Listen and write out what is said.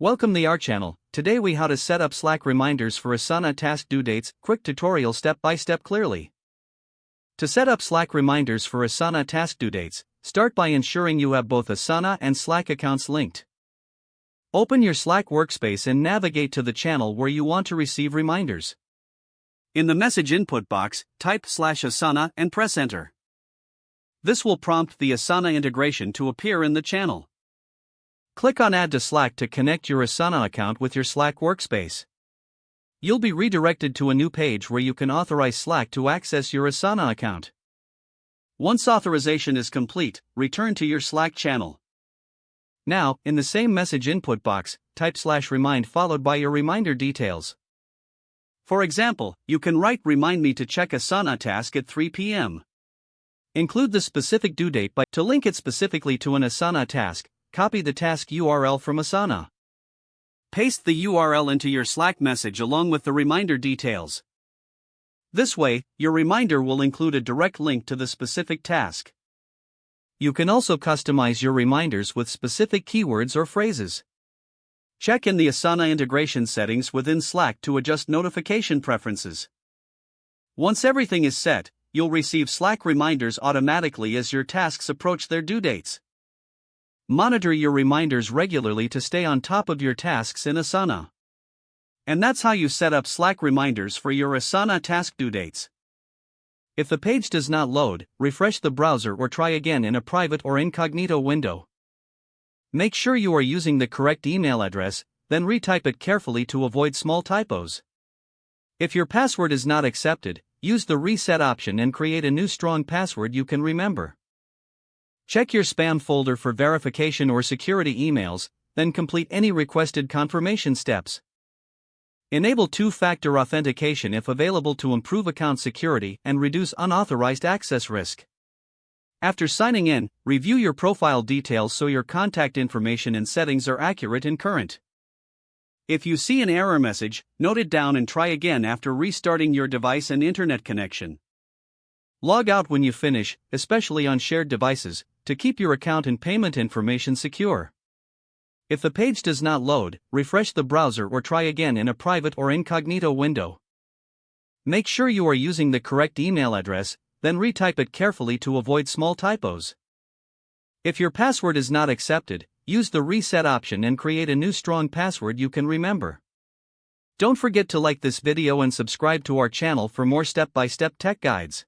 Welcome to our channel. Today we how to set up Slack reminders for Asana task due dates, quick tutorial step by step clearly. To set up Slack reminders for Asana task due dates, start by ensuring you have both Asana and Slack accounts linked. Open your Slack workspace and navigate to the channel where you want to receive reminders. In the message input box, type /Asana and press enter. This will prompt the Asana integration to appear in the channel. Click on Add to Slack to connect your Asana account with your Slack workspace. You'll be redirected to a new page where you can authorize Slack to access your Asana account. Once authorization is complete, return to your Slack channel. Now, in the same message input box, type /remind followed by your reminder details. For example, you can write "Remind me to check Asana task at 3 p.m. Include the specific due date to link it specifically to an Asana task. Copy the task URL from Asana. Paste the URL into your Slack message along with the reminder details. This way, your reminder will include a direct link to the specific task. You can also customize your reminders with specific keywords or phrases. Check in the Asana integration settings within Slack to adjust notification preferences. Once everything is set, you'll receive Slack reminders automatically as your tasks approach their due dates. Monitor your reminders regularly to stay on top of your tasks in Asana. And that's how you set up Slack reminders for your Asana task due dates. If the page does not load, refresh the browser or try again in a private or incognito window. Make sure you are using the correct email address, then retype it carefully to avoid small typos. If your password is not accepted, use the reset option and create a new strong password you can remember. Check your spam folder for verification or security emails, then complete any requested confirmation steps. Enable two-factor authentication if available to improve account security and reduce unauthorized access risk. After signing in, review your profile details so your contact information and settings are accurate and current. If you see an error message, note it down and try again after restarting your device and internet connection. Log out when you finish, especially on shared devices, to keep your account and payment information secure. If the page does not load, refresh the browser or try again in a private or incognito window. Make sure you are using the correct email address, then retype it carefully to avoid small typos. If your password is not accepted, use the reset option and create a new strong password you can remember. Don't forget to like this video and subscribe to our channel for more step-by-step tech guides.